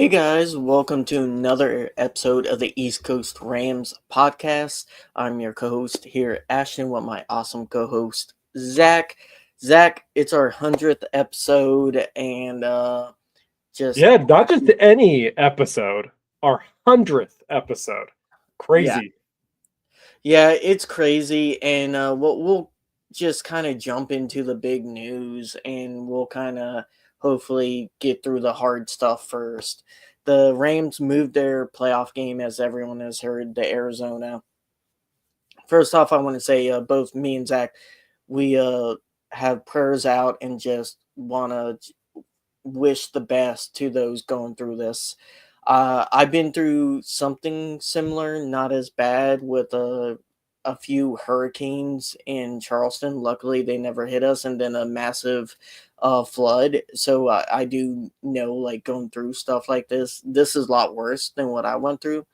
Hey guys, welcome to another episode of the East Coast Rams podcast. I'm your co-host here, Ashton, with my awesome co-host Zach. Zach, it's our 100th episode, and just Yeah, not just any episode, our 100th episode. yeah, Crazy. yeah, it's crazy, and we'll just kind of jump into the big news, and we'll kind of hopefully get through the hard stuff first. The Rams moved their playoff game, as everyone has heard, to Arizona. First off, I want to say both me and Zach, we have prayers out and just want to wish the best to those going through this. I've been through something similar, not as bad, with a few hurricanes in Charleston. Luckily, they never hit us, and then a massive flood. So I do know, like, going through stuff like this is a lot worse than what I went through.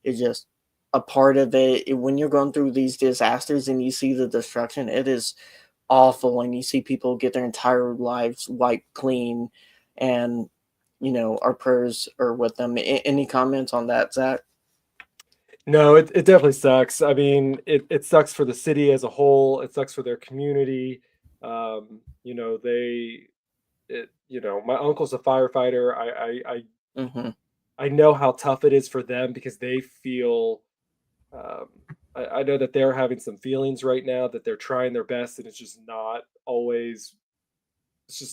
It's just a part of it. When you're going through these disasters and you see the destruction, it is awful. And you see people get their entire lives wiped clean. And, our prayers are with them. Any comments on that, Zach? No, it definitely sucks. I mean, it sucks for the city as a whole. It sucks for their community. Um, you know, they, my uncle's a firefighter. Mm-hmm. I know how tough it is for them because they feel, um, I know that they're having some feelings right now that they're trying their best and it's just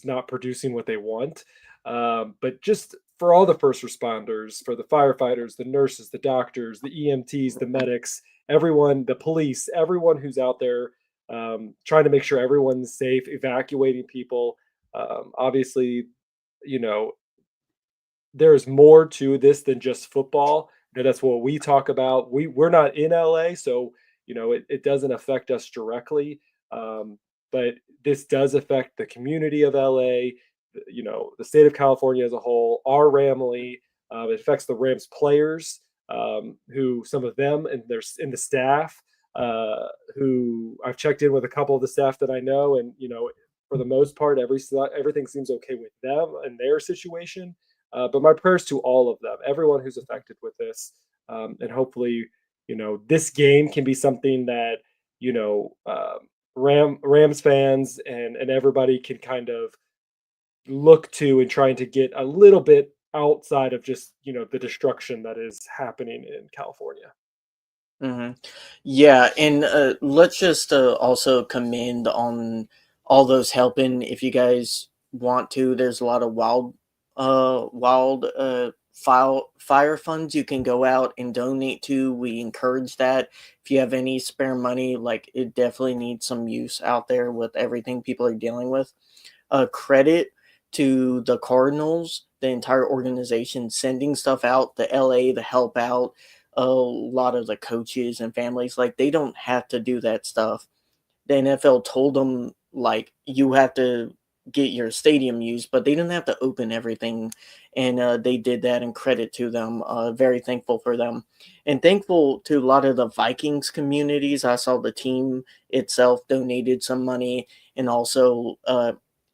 not producing what they want. But just for all the first responders, for the firefighters, the nurses, the doctors, the EMTs, the medics, everyone, the police, everyone who's out there trying to make sure everyone's safe, evacuating people. Obviously, you know, there's more to this than just football. That's what we talk about. We're not in LA, so it doesn't affect us directly. But this does affect the community of LA, the state of California as a whole, our Ramley. It affects the Rams players, who some of them and there's in the staff, who I've checked in with a couple of the staff that I know, and for the most part, everything seems okay with them and their situation. But my prayers to all of them, everyone who's affected with this, and hopefully, this game can be something that you know Rams fans and everybody can kind of look to and trying to get a little bit outside of just the destruction that is happening in California. Mm-hmm. Yeah, and let's just also commend on all those helping. If you guys want to, there's a lot of wild fire funds you can go out and donate to. We encourage that. If you have any spare money, like, it definitely needs some use out there with everything people are dealing with. Credit to the Cardinals, the entire organization, sending stuff out to LA to help out a lot of the coaches and families. Like, they don't have to do that stuff. The NFL told them, like, you have to get your stadium used, but they didn't have to open everything. And they did that, and credit to them. Very thankful for them. And thankful to a lot of the Vikings communities. I saw the team itself donated some money, and also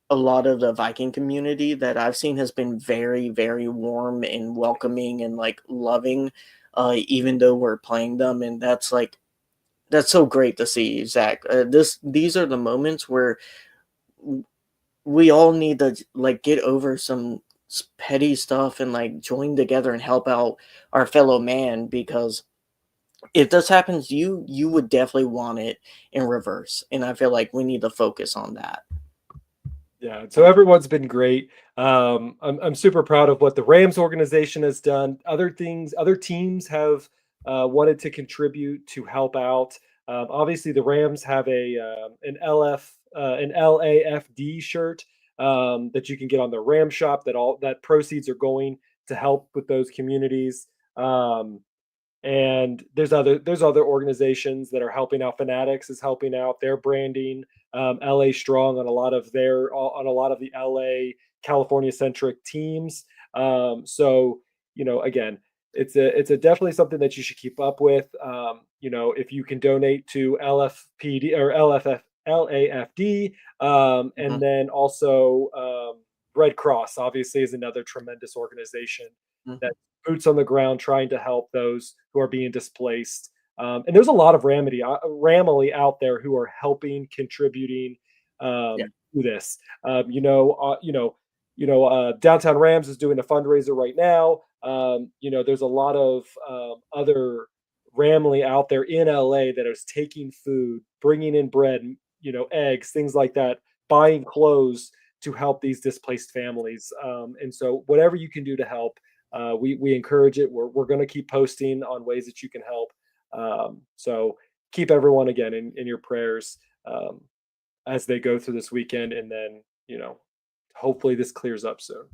a lot of the Viking community that I've seen has been very, very warm and welcoming and, like, loving, even though we're playing them. And that's so great to see, Zach. These are the moments where we all need to, like, get over some petty stuff and, like, join together and help out our fellow man, because if this happens, you would definitely want it in reverse, and I feel like we need to focus on that. Yeah, so everyone's been great. I'm super proud of what the Rams organization has done. Other teams have wanted to contribute to help out. Obviously, the Rams have an LAFD shirt that you can get on the Ram shop. That proceeds are going to help with those communities. And there's other organizations that are helping out. Fanatics is helping out. Their branding, LA Strong on a lot of the LA California centric teams. So again, it's a definitely something that you should keep up with. If you can donate to LFPD or LAFD, and Mhm. then also Red Cross obviously is another tremendous organization. Mhm. that boots on the ground trying to help those who are being displaced. And there's a lot of Ramily out there who are helping, contributing Yeah. to this. Downtown Rams is doing a fundraiser right now. There's a lot of other Ramily out there in LA that is taking food, bringing in bread, eggs, things like that, buying clothes to help these displaced families. And so, whatever you can do to help, we encourage it. We're going to keep posting on ways that you can help. So keep everyone again in your prayers as they go through this weekend, and then hopefully this clears up soon.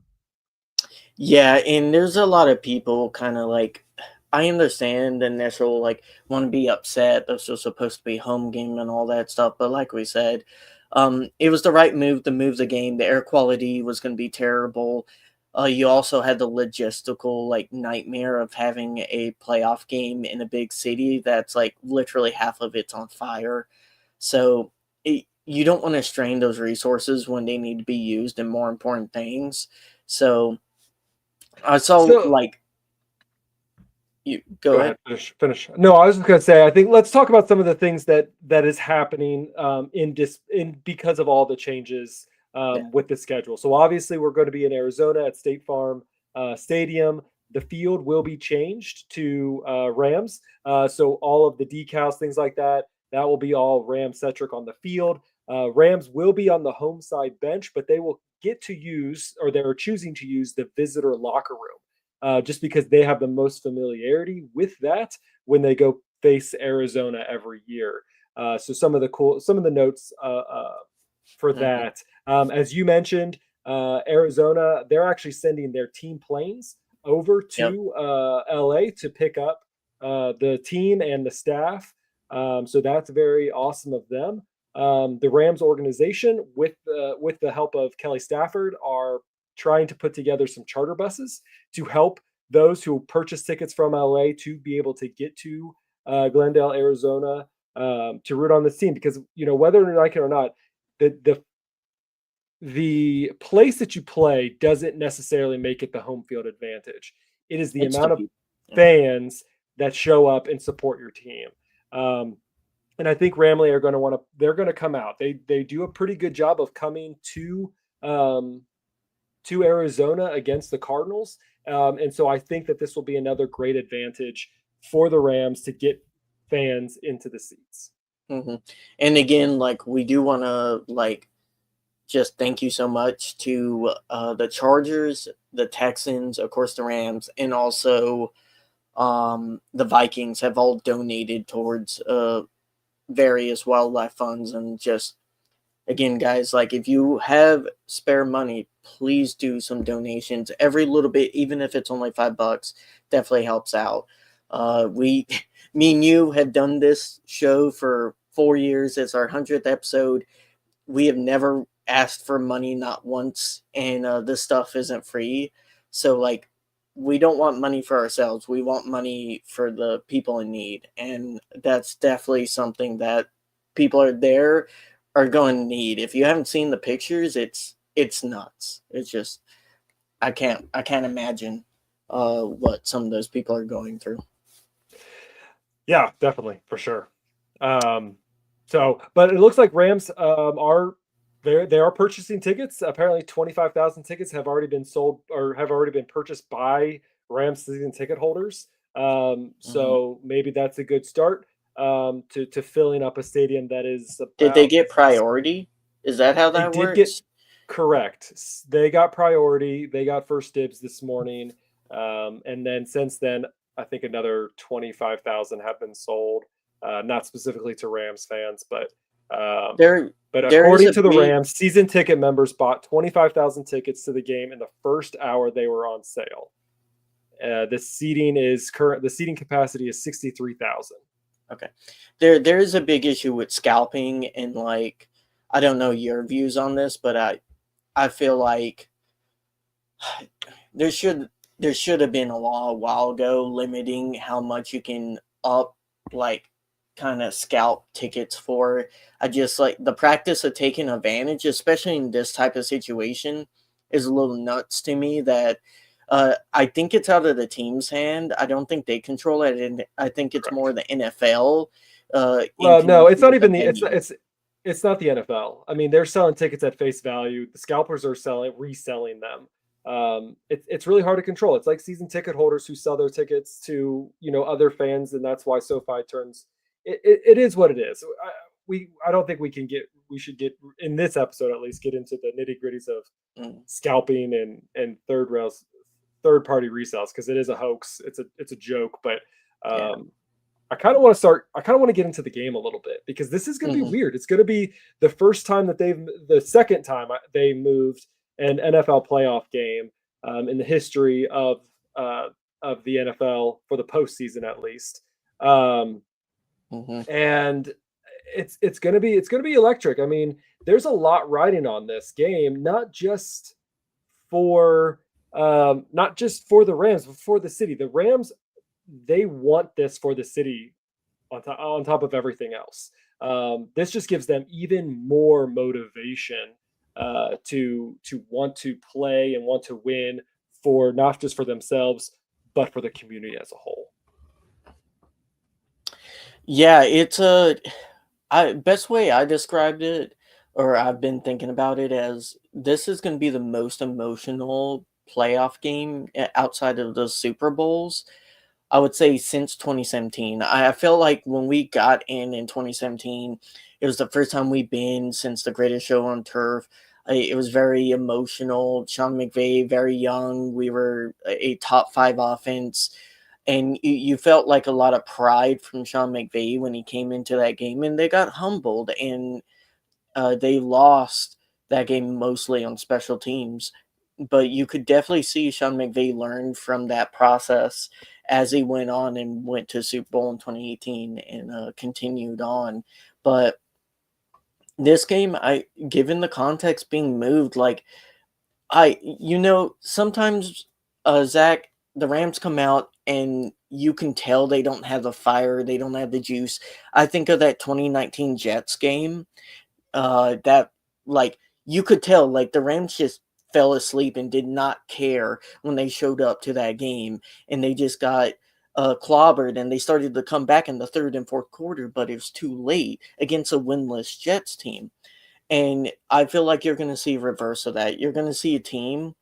Yeah, and there's a lot of people kind of like, I understand the initial like want to be upset. This was supposed to be home game and all that stuff, but like we said, it was the right move to move the game. The air quality was going to be terrible. You also had the logistical like nightmare of having a playoff game in a big city that's like literally half of it's on fire. So you don't want to strain those resources when they need to be used in more important things. So I saw So like you go go ahead. ahead, finish. No, I was just going to say, I think let's talk about some of the things that is happening in because of all the changes Yeah. with the schedule. So obviously, we're going to be in Arizona at State Farm Stadium. The field will be changed to Rams. So all of the decals, things like that, that will be all Ram centric on the field. Rams will be on the home side bench, but they will get to use, or they're choosing to use, the visitor locker room. Just because they have the most familiarity with that when they go face Arizona every year. So some of the notes for Mhm. that, as you mentioned, Arizona, they're actually sending their team planes over Yep. to LA to pick up the team and the staff. So that's very awesome of them. The Rams organization, with the help of Kelly Stafford, are trying to put together some charter buses to help those who purchase tickets from LA to be able to get to Glendale, Arizona, to root on this team. Because whether or like it or not, the place that you play doesn't necessarily make it the home field advantage. It is the It's the amount of people. Yeah. fans that show up and support your team. Um, and I think Ramley are going to they're going to come out. They do a pretty good job of coming um, to Arizona against the Cardinals. And so I think that this will be another great advantage for the Rams to get fans into the seats. hmm And again, like we do want to like just thank you so much to the Chargers, the Texans, of course, the Rams, and also the Vikings have all donated towards various wildlife funds. And just again, guys, like if you have spare money, please do some donations. Every little bit, even if it's only $5, definitely helps out. We, me and you have done this show for 4 years. It's our 100th episode. We have never asked for money, not once, and this stuff isn't free. So like we don't want money for ourselves. We want money for the people in need, and that's definitely something that people are going to need. If you haven't seen the pictures, it's nuts. It's just I can't imagine what some of those people are going through. Yeah, definitely, for sure. Um, but it looks like Rams are they are purchasing tickets. Apparently, 25,000 tickets have already been sold or have already been purchased by Rams season ticket holders. hmm So maybe that's a good start to filling up a stadium that is Did they about. get priority? Is that how They that did get works? correct. They got priority. They got first dibs this morning, and then since then, I think another 25,000 have been sold. Not specifically to Rams fans, um, There but there is according a to the big Rams, season ticket members bought 25,000 tickets to the game in the first hour they were on sale. The seating capacity is 63,000. Okay. There is a big issue with scalping and like I don't know your views on this, but I feel like there should there should have been a law a while ago limiting how much you can up like kind of scalp tickets for. I just like the practice of taking advantage, especially in this type of situation, is a little nuts to me that I think it's out of the team's hand. I don't think they control it, and I think it's more Correct. the NFL in Well, no, it's connection not with the even the venue. it's not the NFL. I mean, they're selling tickets at face value. The scalpers are reselling them. It's really hard to control. It's like season ticket holders who sell their tickets to other fans, and that's why SoFi turns. It is what it is. I don't think we should get in this episode at least get into the nitty gritties of Mm, scalping and third party resales because it is a hoax. It's a joke, but yeah. um, I kind of want to start. I kind of want to get into the game a little bit because this is going to be Hmm. weird. It's going to be the second time they moved an NFL playoff game in the history of the NFL for the postseason, at least. Um, Hmm. and it's gonna be electric. I mean, there's a lot riding on this game, for not just for the Rams, but for the city. The Rams, they want this for the city on top of everything else. This just gives them even more motivation to want to play and want to win for not just for themselves, but for the community as a whole. Yeah, it's a best way I described it, or I've been thinking about it as this is going to be the most emotional playoff game outside of the Super Bowls. I would say since 2017. I feel like when we got in 2017, it was the first time we've been since the greatest show on turf. It was very emotional. Sean McVay, very young. We were a top five offense. And you felt like a lot of pride from Sean McVay when he came into that game, and they got humbled, and they lost that game mostly on special teams. But you could definitely see Sean McVay learn from that process as he went on and went to Super Bowl in 2018 and continued on. But this game, given the context being moved, like sometimes, Zach, the Rams come out and you can tell they don't have the fire, they don't have the juice. I think of that 2019 Jets game, that like you could tell like the Rams just fell asleep and did not care when they showed up to that game, and they just got clobbered, and they started to come back in the third and fourth quarter, but it was too late against a winless Jets team. And I feel like you're going to see reverse of that. You're going to see a team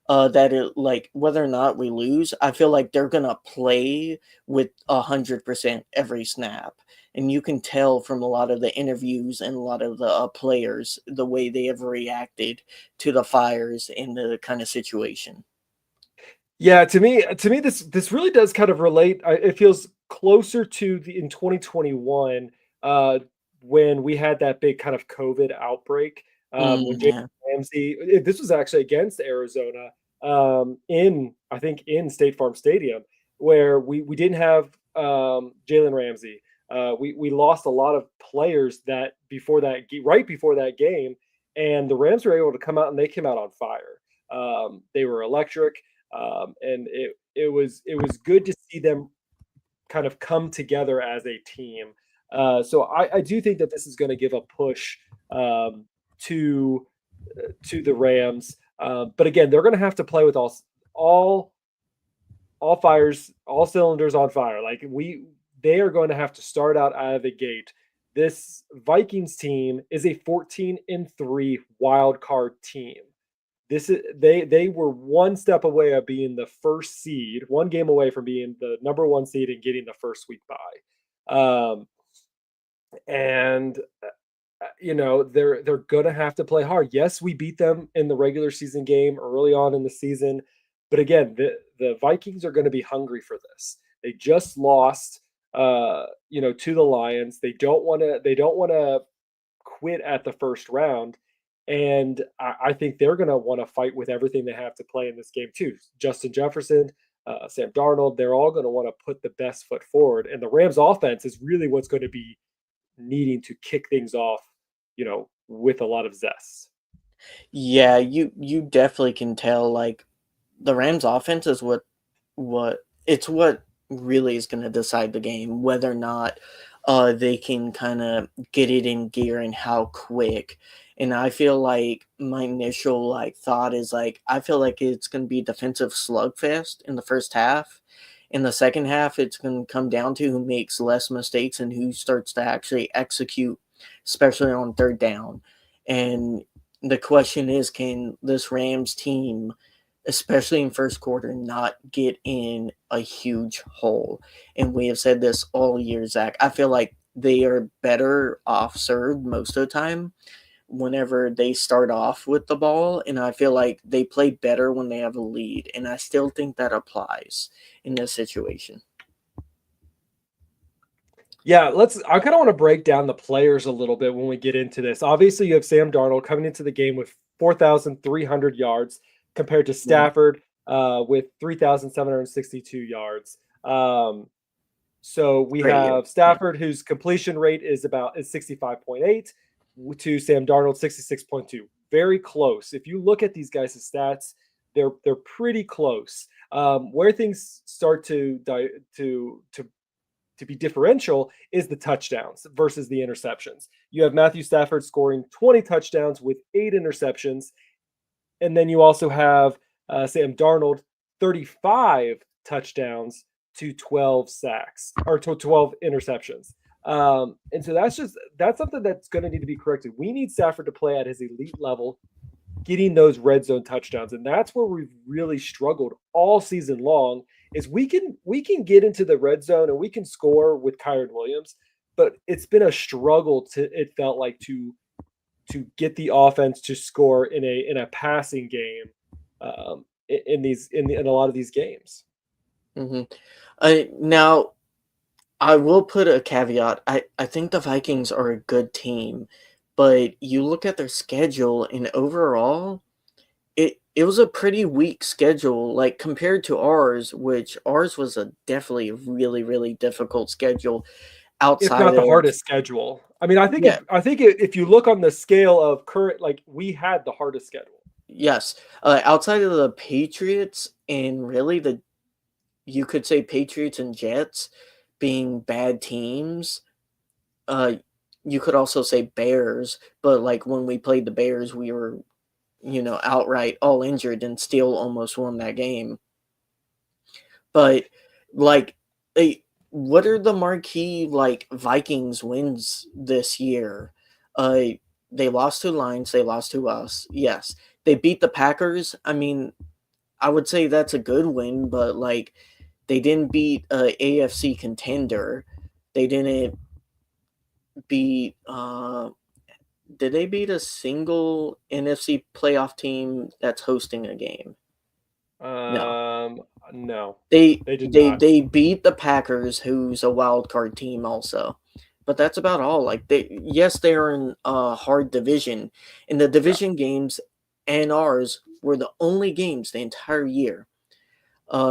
that it like whether or not we lose, I feel like they're gonna play with 100% every snap, and you can tell from a lot of the interviews and a lot of the players the way they have reacted to the fires in the kind of situation. Yeah, to me, this really does kind of relate. It feels closer to the in 2021 uh, when we had that big kind of COVID outbreak. When Jalen Yeah. Ramsey, this was actually against Arizona in I think in State Farm Stadium, where we didn't have Jalen Ramsey. We lost a lot of players right before that game, and the Rams were able to come out and they came out on fire. They were electric and it was good to see them kind of come together as a team. So I do think that this is going to give a push um, to to the Rams, but again, they're going to have to play with all all cylinders on fire. They are going to have to start out of the gate. This Vikings team is a 14-3 wild card team. This is they were one step away of being the first seed, one game away from being the number one seed and getting the first week bye. And they're gonna have to play hard. Yes, we beat them in the regular season game early on in the season, but again, the Vikings are going to be hungry for this. They just lost, to the Lions. They don't want to quit at the first round. And I think they're going to want to fight with everything they have to play in this game, too. Justin Jefferson, Sam Darnold, they're all going to want to put the best foot forward. And the Rams offense is really what's going to be needing to kick things off, with a lot of zest. Yeah, you definitely can tell like the Rams offense is what really is going to decide the game, whether or not they can kind of get it in gear and how quick. And I feel like my initial thought is I feel like it's going to be defensive slugfest in the first half. In the second half, it's going to come down to who makes less mistakes and who starts to actually execute, especially on third down. And the question is, can this Rams team, especially in first quarter, not get in a huge hole? And we have said this all year, Zach. I feel like they are better off served most of the time whenever they start off with the ball, and I feel like they play better when they have a lead, and I still think that applies in this situation. Yeah, I kind of want to break down the players a little bit when we get into this. Obviously, you have Sam Darnold coming into the game with 4,300 yards compared to Yeah, Stafford with 3,762 yards. So we great year. have Yeah. Stafford, whose completion rate is 65.8, to Sam Darnold 66.2. Very close. If you look at these guys' stats, they're pretty close. Where things start to be differential is the touchdowns versus the interceptions. You have Matthew Stafford scoring 20 touchdowns with 8 interceptions. And then you also have Sam Darnold, 35 touchdowns to 12 sacks or to 12 interceptions. And so that's something that's going to need to be corrected. We need Stafford to play at his elite level, getting those red zone touchdowns. And that's where we've really struggled all season long is we can get into the red zone and we can score with Kyren Williams, but it's been a struggle it felt like to get the offense to score in a passing game in a lot of these games. Now, I will put a caveat. I think the Vikings are a good team, but you look at their schedule, and overall, it was a pretty weak schedule, like compared to ours, which ours was definitely a really, really difficult schedule If outside not the of. hardest schedule. I mean, Yeah, if you look on the scale of current, like we had the hardest schedule. yes. Outside of the Patriots and really you could say Patriots and Jets being bad teams. Uh, you could also say Bears, but like when we played the Bears, we were, outright all injured and still almost won that game. But like, what are the marquee Vikings wins this year? Uh, they lost to Lions. They lost to us. Yes, they beat the Packers. I mean, I would say that's a good win, but they didn't beat a AFC contender. They didn't beat. Did they beat a single NFC playoff team that's hosting a game? No. No, They they did they not. they beat the Packers, who's a wild card team also. But that's about all. They are in a hard division. And the Yeah, division games and ours were the only games the entire year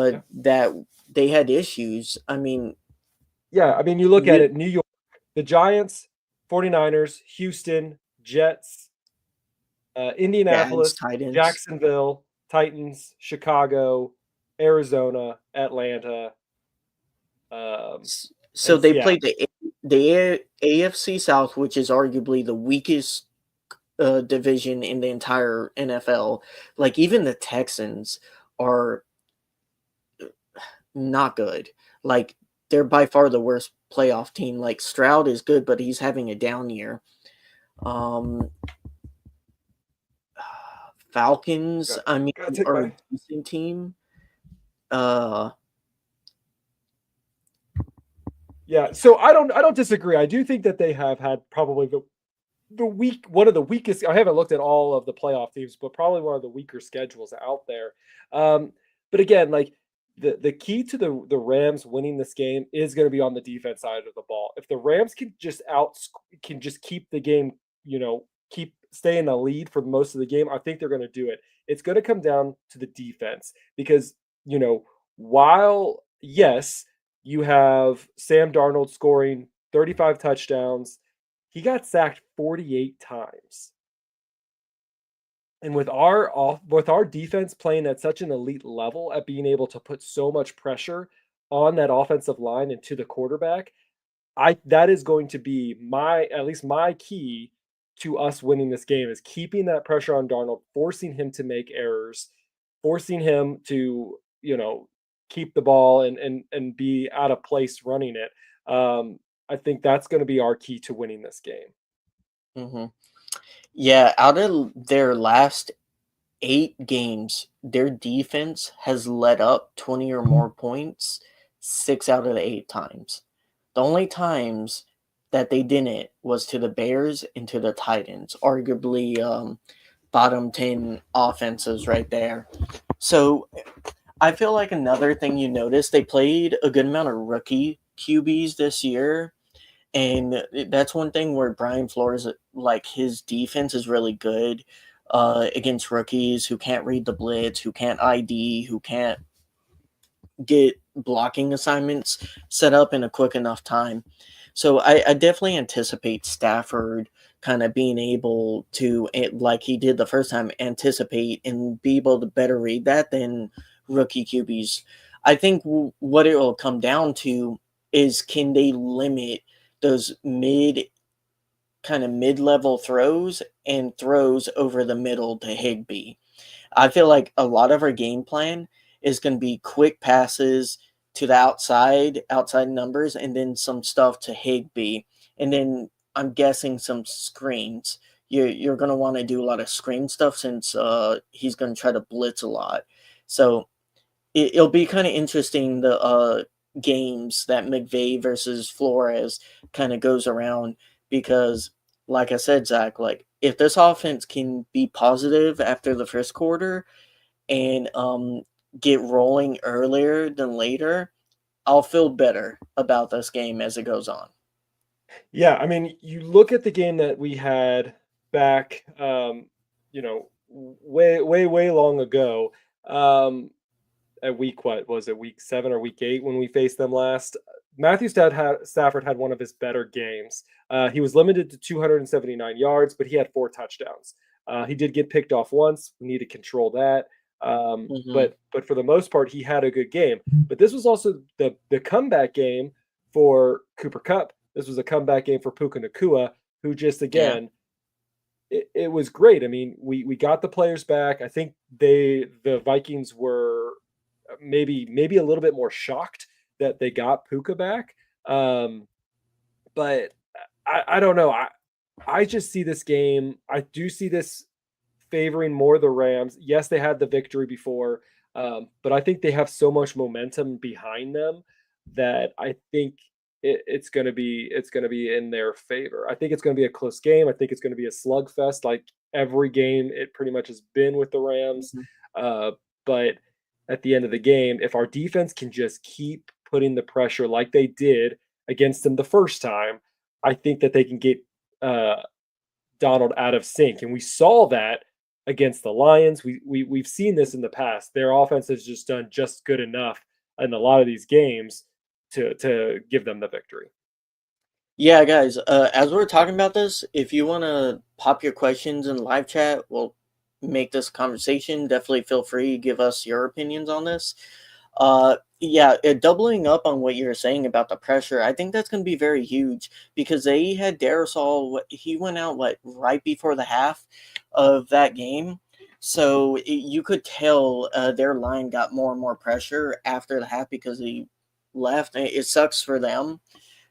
yeah, that they had issues. I mean, yeah. I mean, you look at we it: New York, the Giants, 49ers, Houston, Jets, Jags, Indianapolis, Titans. Jacksonville, Titans, Chicago, Arizona, Atlanta, So and they Seattle. played the AFC South, which is arguably the weakest division in the entire NFL. Like even the Texans are not good. Like they're by far the worst playoff team. Like Stroud is good, but he's having a down year. Um, Falcons, I mean, Gotta take are a my decent team. Uh, Yeah, so I don't disagree. I do think that they have had probably one of the weakest. I haven't looked at all of the playoff teams, but probably one of the weaker schedules out there. But again, like the key to the Rams winning this game is going to be on the defense side of the ball. If the Rams can just keep the game, keep stay in the lead for most of the game, I think they're going to do it. It's going to come down to the defense because while yes, you have Sam Darnold scoring 35 touchdowns, he got sacked 48 times. And with our defense playing at such an elite level at being able to put so much pressure on that offensive line and to the quarterback, that is going to be at least my key to us winning this game, is keeping that pressure on Darnold, forcing him to make errors, forcing him to, keep the ball and be out of place running it. I think that's going to be our key to winning this game. Hmm. Yeah, out of their last 8 games, their defense has let up 20 or more points 6 out of the 8 times. The only times that they didn't was to the Bears and to the Titans, arguably bottom 10 offenses right there. So I feel like another thing you notice, they played a good amount of rookie QBs this year. And that's one thing where Brian Flores, like his defense is really good against rookies who can't read the blitz, who can't ID, who can't get blocking assignments set up in a quick enough time. So I definitely anticipate Stafford kind of being able to, like he did the first time, anticipate and be able to better read that than rookie QBs. I think what it will come down to is, can they limit those mid-level throws and throws over the middle to Higbee. I feel like a lot of our game plan is going to be quick passes to the outside numbers, and then some stuff to Higbee, and then I'm guessing some screens. You're going to want to do a lot of screen stuff since he's going to try to blitz a lot. So it'll be kind of interesting, the games that McVay versus Flores kind of goes around, because like I said, Zach, like if this offense can be positive after the first quarter and get rolling earlier than later, I'll feel better about this game as it goes on. Yeah, I mean, you look at the game that we had back, way, way, way long ago. At what was it, week 7 or week 8 when we faced them last? Stafford had one of his better games. He was limited to 279 yards, but he had 4 touchdowns. He did get picked off once. We need to control that. Mm-hmm. But for the most part, he had a good game. But this was also the comeback game for Cooper Kupp. This was a comeback game for Puka Nacua, who just, Yeah. again, it was great. I mean, we got the players back. I think the Vikings were maybe a little bit more shocked that they got Puka back. But I don't know. I just see this game. I do see this favoring more the Rams. Yes, they had the victory before, but I think they have so much momentum behind them that I think it's going to be in their favor. I think it's going to be a close game. I think it's going to be a slugfest, like every game it pretty much has been with the Rams. Mm-hmm. But at the end of the game, if our defense can just keep putting the pressure like they did against them the first time, I think that they can get Donald out of sync. And we saw that against the Lions. We've seen this in the past. Their offense has just done just good enough in a lot of these games to give them the victory. Yeah, guys, as we're talking about this, if you want to pop your questions in live chat, we'll make this conversation. Definitely feel free to give us your opinions on this. Yeah, doubling up on what you were saying about the pressure, I think that's going to be very huge, because they had Darrisaw. He went out right before the half of that game, so you could tell their line got more and more pressure after the half because he left. It sucks for them.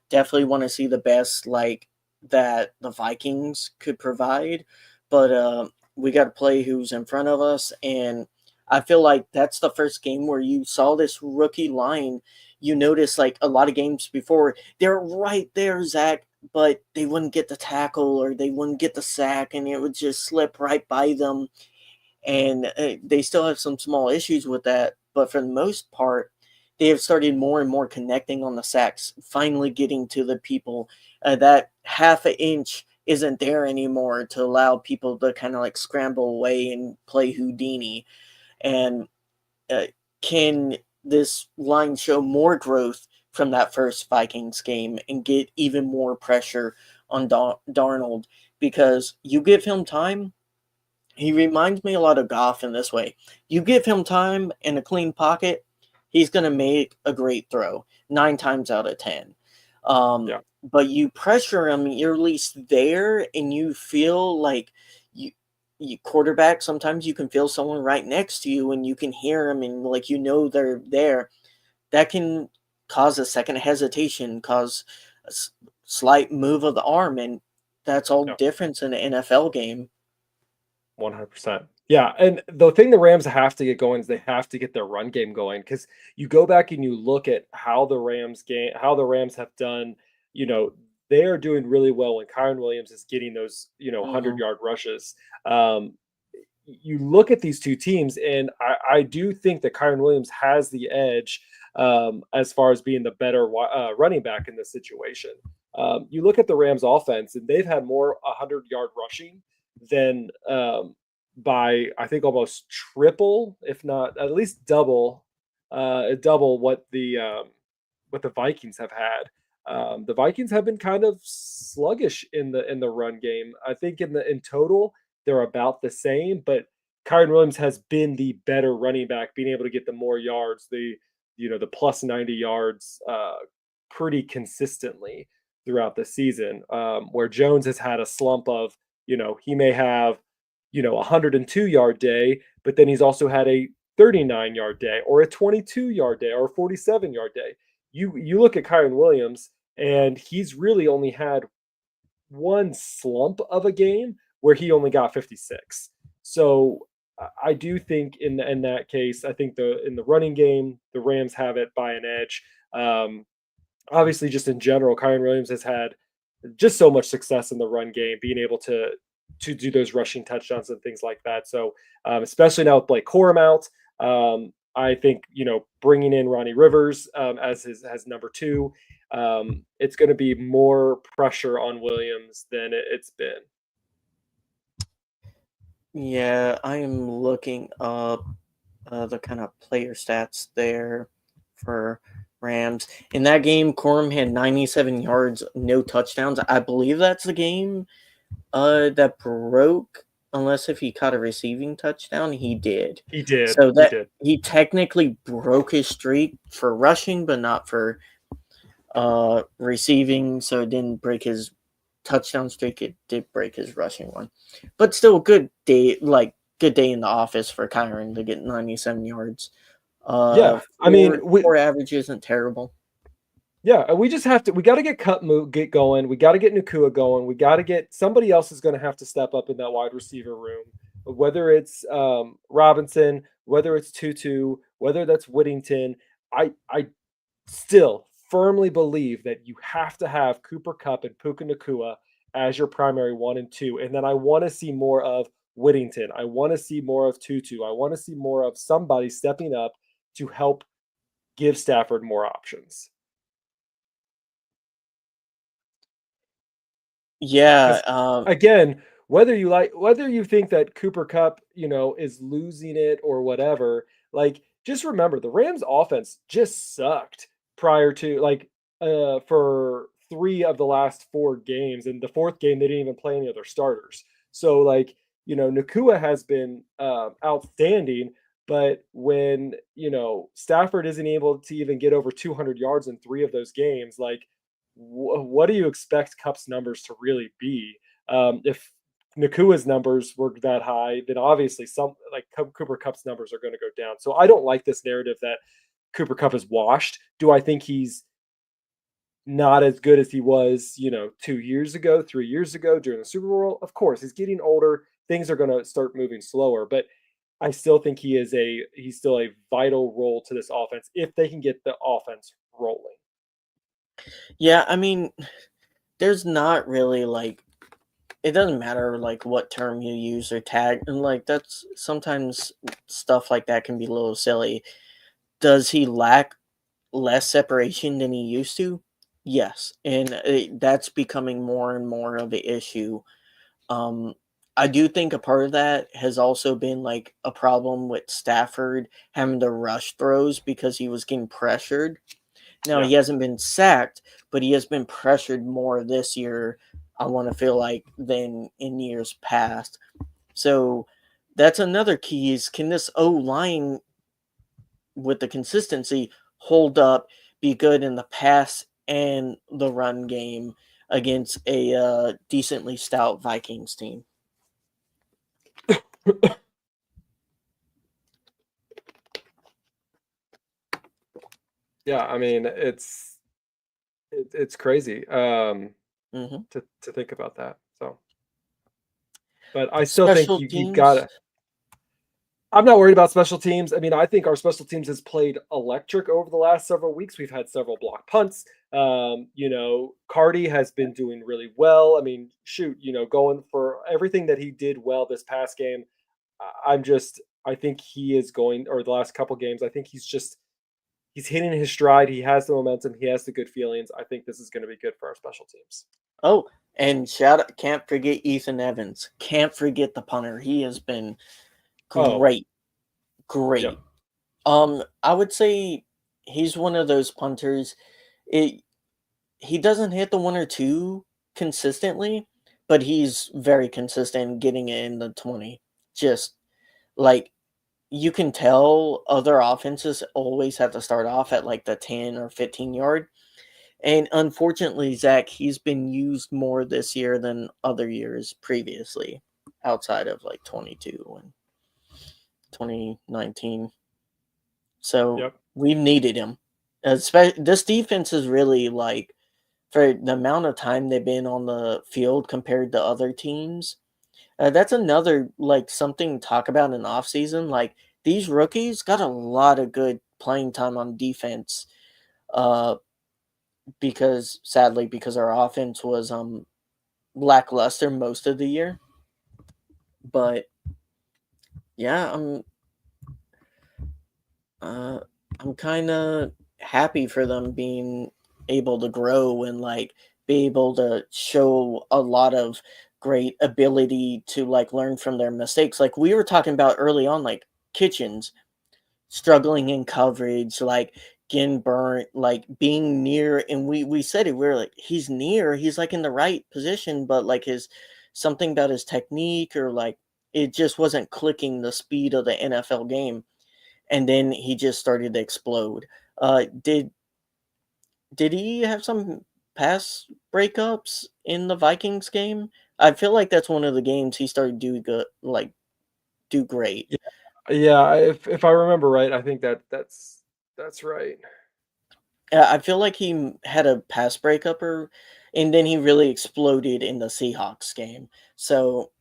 Definitely want to see the best like that the Vikings could provide, but we got to play who's in front of us, and I feel like that's the first game where you saw this rookie line. You notice like a lot of games before, they're right there, Zach, but they wouldn't get the tackle or they wouldn't get the sack, and it would just slip right by them. And they still have some small issues with that, but for the most part, they have started more and more connecting on the sacks, finally getting to the people. That half an inch isn't there anymore to allow people to kind of like scramble away and play Houdini. And uh, can this line show more growth from that first Vikings game and get even more pressure on Darnold? Because you give him time, he reminds me a lot of Goff in this way. You give him time and a clean pocket, he's going to make a great throw 9 times out of 10. Yeah. But you pressure them, you're at least there, and you feel like you, you quarterback. Sometimes you can feel someone right next to you, and you can hear them, and like they're there. That can cause a second hesitation, cause a slight move of the arm, and that's all Yeah. difference in an NFL game. 100%. Yeah, and the thing the Rams have to get going is they have to get their run game going because you go back and you look at how the Rams have done. You know, they are doing really well when Kyron Williams is getting those 100-yard rushes. Um, you look at these two teams, and I do think that Kyron Williams has the edge as far as being the better running back in this situation. You look at the Rams offense, and they've had more 100-yard rushing than by I think almost triple, if not at least double what the Vikings have had. The Vikings have been kind of sluggish in the run game. I think in total they're about the same, but Kyron Williams has been the better running back, being able to get the more yards, the plus 90 yards pretty consistently throughout the season. Where Jones has had a slump of, he may have, a 102-yard day, but then he's also had a 39-yard day or a 22-yard day or a 47-yard day. You look at Kyron Williams, and he's really only had one slump of a game where he only got 56. So I do think in that case, I think in the running game, the Rams have it by an edge. Obviously, just in general, Kyron Williams has had just so much success in the run game, being able to do those rushing touchdowns and things like that. So especially now with Blake Corum out, I think bringing in Ronnie Rivers as number two, it's going to be more pressure on Williams than it's been. Yeah, I am looking up the kind of player stats there for Rams. In that game, Corum had 97 yards, no touchdowns. I believe that's the game that broke, unless if he caught a receiving touchdown, he did. He did. So He did. he technically broke his streak for rushing, but not for receiving. So it didn't break his touchdown streak. It did break his rushing one, but still good day. Good day in the office for Kyron to get 97 yards. Yeah, I mean, four average isn't terrible. Yeah, we just have to. We got to get going. We got to get Nacua going. We got to get somebody else is going to have to step up in that wide receiver room. Whether it's Robinson, whether it's Tutu, whether that's Whittington, I still firmly believe that you have to have Cooper Kupp and Puka Nacua as your primary 1 and 2, and then I want to see more of Whittington. I want to see more of Tutu. I want to see more of somebody stepping up to help give Stafford more options. Yeah. Again, whether you think that Cooper Kupp, is losing it or whatever, just remember the Rams offense just sucked prior to for 3 of the last 4 games. And the 4th game, they didn't even play any of their starters. So Nacua has been outstanding, but when, Stafford isn't able to even get over 200 yards in 3 of those games, what do you expect Kupp's numbers to really be? If Nakua's numbers were that high, then obviously Cooper Kupp's numbers are going to go down. So I don't like this narrative that Cooper Kupp is washed. Do I think he's not as good as he was, 2 years ago, 3 years ago during the Super Bowl? Of course, he's getting older. Things are going to start moving slower, but I still think he's still a vital role to this offense if they can get the offense rolling. Yeah, I mean, there's not really it doesn't matter what term you use or tag, and that's sometimes stuff like that can be a little silly. Does he lack less separation than he used to? Yes, and that's becoming more and more of an issue. I do think a part of that has also been a problem with Stafford having to rush throws because he was getting pressured. Now, Yeah. he hasn't been sacked, but he has been pressured more this year, I want to feel than in years past. So that's another key is, can this O-line with the consistency hold up, be good in the pass and the run game against a decently stout Vikings team. Yeah, I mean it's crazy Mm-hmm. to think about that. So, but I still think Special you teams. gotta. I'm not worried about special teams. I mean, I think our special teams has played electric over the last several weeks. We've had several block punts. Cardi has been doing really well. I mean, shoot, going for everything that he did well this past game. I think he is going, or the last couple games, I think he's hitting his stride. He has the momentum. He has the good feelings. I think this is going to be good for our special teams. Oh, and can't forget Ethan Evans. Can't forget the punter. He has been Oh, great. Great. yep. I would say he's one of those punters. It He doesn't hit the one or two consistently, but he's very consistent getting it in the 20. Just like you can tell other offenses always have to start off at like the 10 or 15 yard. And unfortunately, Zach, he's been used more this year than other years previously, outside of like 22 and 2019. So Yep. we've needed him. This defense is really like, for the amount of time they've been on the field compared to other teams. That's another like something to talk about in the offseason. Like these rookies got a lot of good playing time on defense. Uh, because our offense was lackluster most of the year. But yeah, uh, I'm kind of happy for them being able to grow and like be able to show a lot of great ability to like learn from their mistakes. Like we were talking about early on, like Kitchens struggling in coverage, like getting burnt, like being near. And we said it, we are like, he's near, he's like in the right position, but like his something about his technique or like it just wasn't clicking the speed of the NFL game, and then he just started to explode. Did he have some pass breakups in the Vikings game? I feel like that's one of the games he started do good, like do great. Yeah, yeah. If I remember right, I think that's right. I feel like he had a pass breakup, and then he really exploded in the Seahawks game. So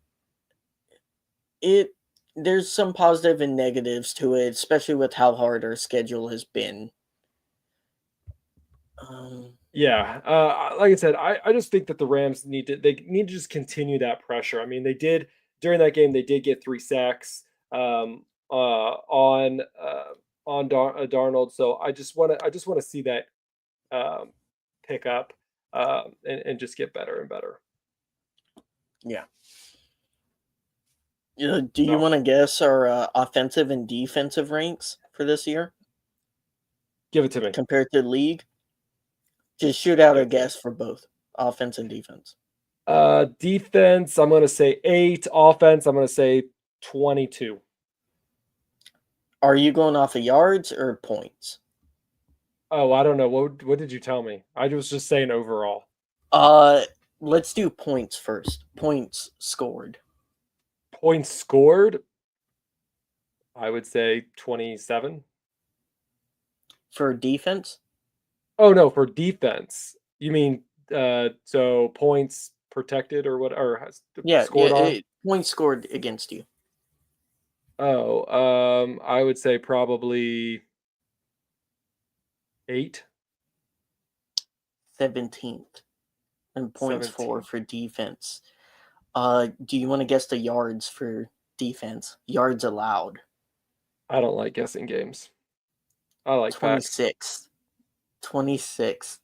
it there's some positive and negatives to it, especially with how hard our schedule has been. Um, Yeah, like I said, I just think that the Rams need to just continue that pressure. I mean, they did during that game. They did get 3 sacks on Darnold. So I just want to see that um, pick up and just get better and better. yeah. Do you So want to guess our offensive and defensive ranks for this year give it to me. compared to the league? Just shoot out Give a it to me. guess for both offense and defense. Defense, I'm going to say 8. Offense, I'm going to say 22. Are you going off of yards or points? Oh, I don't know. What did you tell me? I was just saying overall. Uh, let's do points first. Points scored Points scored, I would say 27. for defense. Oh no, for defense. You mean so points protected or what or Yeah, yeah. scored on? Points scored against you. Oh, I would say probably 8, 17th, and points 17. for defense. Do you want to guess the yards for defense? Yards allowed. I don't like guessing games. I like facts. 26th. 26th.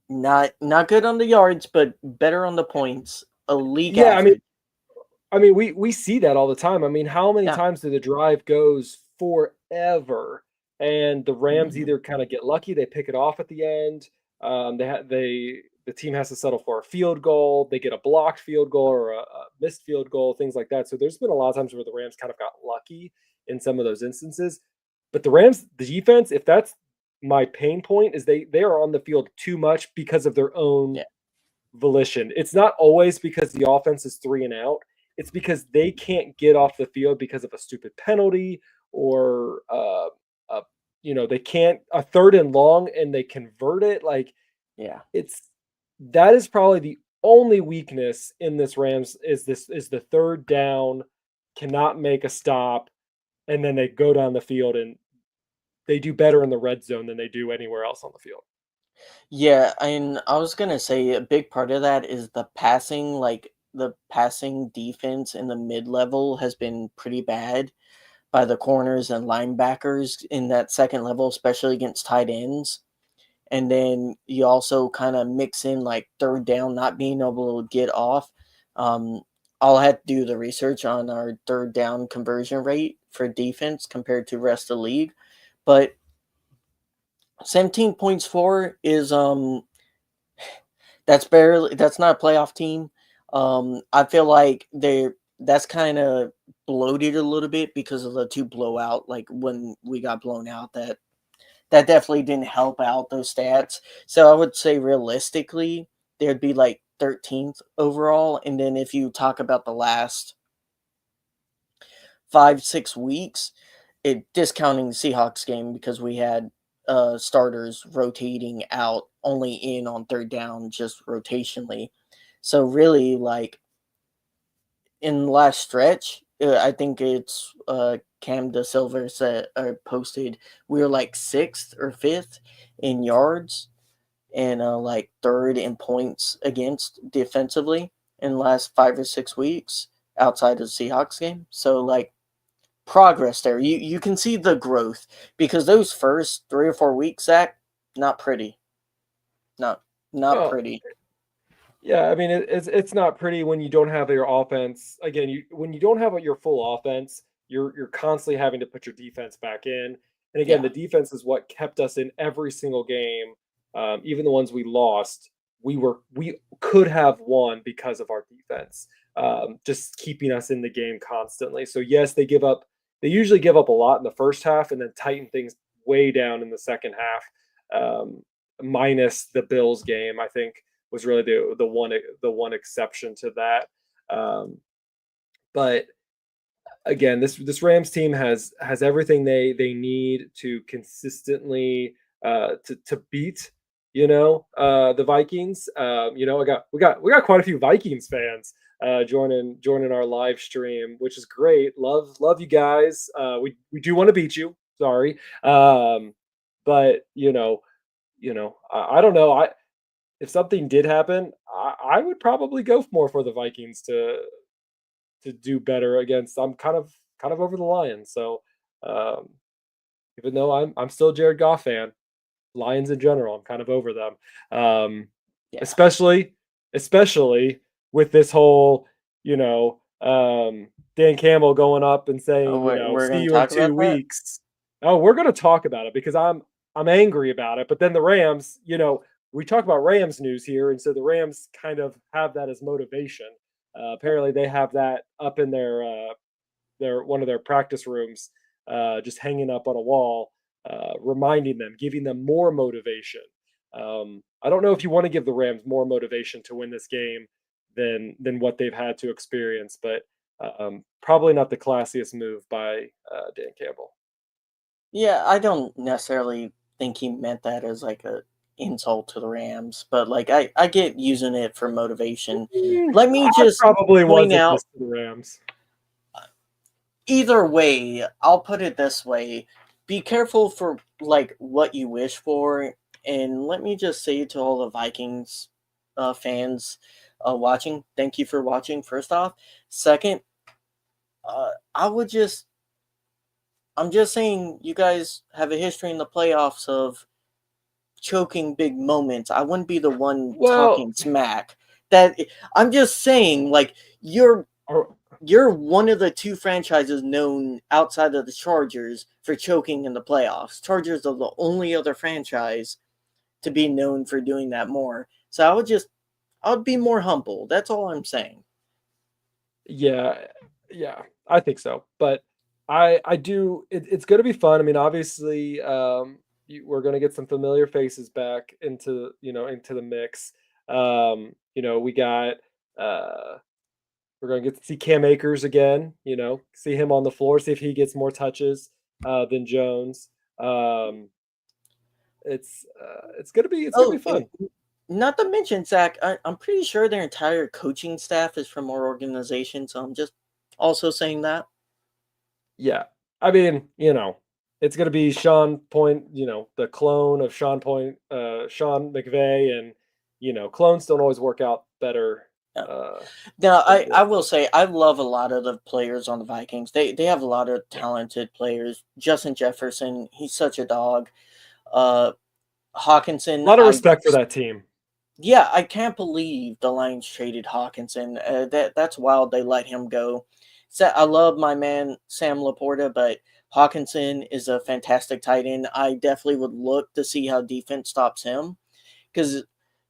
Not good on the yards, but better on the points. A league Yeah, I mean average. we see that all the time. I mean, how many Yeah. times do the drive goes forever, and the Rams Mhm. either kind of get lucky, they pick it off at the end. The team has to settle for a field goal. They get a blocked field goal or a missed field goal, things like that. So there's been a lot of times where the Rams kind of got lucky in some of those instances. But the Rams, the defense, if that's my pain point is they are on the field too much because of their own Yeah. volition. It's not always because the offense is 3 and out. It's because they can't get off the field because of a stupid penalty or uh they can't a third and long and they convert it. Like Yeah. it's that is probably the only weakness in this Rams is the third down, cannot make a stop, and then they go down the field and they do better in the red zone than they do anywhere else on the field. Yeah, and I was gonna say a big part of that is the passing, like the passing defense in the mid level has been pretty bad by the corners and linebackers in that second level, especially against tight ends. And then you also kind of mix in like third down, not being able to get off. Um, I'll have to do the research on our third down conversion rate for defense compared to rest of the league, but 17 points for is that's not a playoff team. I feel like that's kind of bloated a little bit because of the two blowout. Like when we got blown out, that definitely didn't help out those stats. So I would say realistically, there'd be like 13th overall. And then if you talk about the last 5-6 weeks, it discounting the Seahawks game because we had starters rotating out only in on third down just rotationally. So really, like in the last stretch, I think it's Cam De Silva said or posted we were like sixth or fifth in yards and like third in points against defensively in the last 5 or 6 weeks outside of the Seahawks game. So like progress there. You can see the growth because those first 3 or 4 weeks, Zach, not pretty. Not not Well, pretty. yeah, I mean it's not pretty when you don't have your offense. Again, when you don't have your full offense, you're constantly having to put your defense back in. And again, Yeah. the defense is what kept us in every single game, even the ones we lost. We could have won because of our defense, just keeping us in the game constantly. So yes, they give up. They usually give up a lot in the first half and then tighten things way down in the second half. Minus the Bills game, I think was really the one exception to that. Um, but again, this Rams team has everything they need to consistently to beat the Vikings. We got quite a few Vikings fans joining our live stream, which is great. Love you guys. We do want to beat you. Sorry, but I don't know. If something did happen, I would probably go more for the Vikings to do better against. I'm kind of over the Lions. So um, even though I'm still a Jared Goff fan, Lions in general, I'm kind of over them. Um, Yeah. especially with this whole, Dan Campbell going up and Oh, saying, we're see gonna you in talk about two that. weeks. Oh, we're going to talk about it because I'm angry about it. But then the Rams, we talk about Rams news here, and so the Rams kind of have that as motivation. Apparently, they have that up in their one of their practice rooms, just hanging up on a wall, reminding them, giving them more motivation. I don't know if you want to give the Rams more motivation to win this game than what they've had to experience, but probably not the classiest move by Dan Campbell. Yeah, I don't necessarily think he meant that as like a insult to the Rams, but like I get using it for motivation. Let me I just probably point wasn't out just the Rams. either way, I'll put it this way. Be careful for like what you wish for, and let me just say to all the Vikings fans watching, thank you for watching first off. Second, I would just I'm just saying you guys have a history in the playoffs of choking big moments. I wouldn't be the one Well, talking smack. That I'm just saying, like or, you're one of the two franchises known outside of the Chargers for choking in the playoffs. Chargers are the only other franchise to be known for doing that more. So I would be more humble. That's all I'm saying. yeah, yeah, I think so. But I do. It's going to be fun. I mean, obviously, we're going to get some familiar faces back into the mix. We got we're going to get to see Cam Akers again. See him on the floor, see if he gets more touches than Jones. It's gonna be Oh, fun. not to mention, Zach, I'm pretty sure their entire coaching staff is from our organization, so I'm just also saying that. Yeah, I mean, it's gonna be Sean Point, the clone of Sean McVay, and clones don't always work out better. Yeah. Uh, Now, than I real will folks. say I love a lot of the players on the Vikings. They have a lot of Yeah, talented players. Justin Jefferson, he's such a dog. Uh, a Hawkinson, lot of respect for that team. yeah, I can't believe the Lions traded Hawkinson. That's wild. They let him go. I love my man Sam Laporta, but Hawkinson is a fantastic tight end. I definitely would look to see how defense stops him because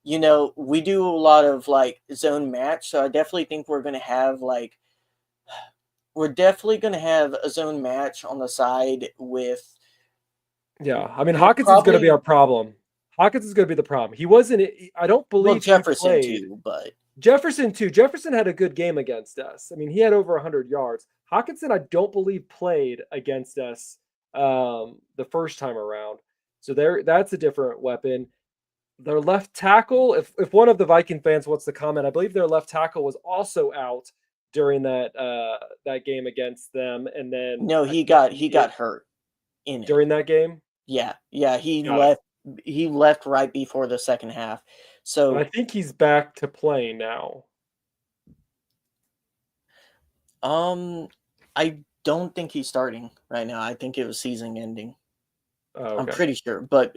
we do a lot of like zone match, so I definitely think we're definitely going to have a zone match on the side with Yeah, I mean we'll Hawkinson's going to be probably our problem. Hawkins is going to be the problem. He wasn't. I don't well believe he Jefferson played. too, but Jefferson too. Jefferson had a good game against us. I mean, he had over 100 yards. Hawkinson, I don't believe played against us the first time around. So that's a different weapon. Their left tackle, if one of the Viking fans wants to comment, I believe their left tackle was also out during that game against them, and then no, I he think got he got hurt in it. during that game. Yeah, he Got it. left right before the second half. But I So, think he's back to playing now. um I don't think he's starting right now. I think it was season ending. Oh, I'm okay. pretty sure, but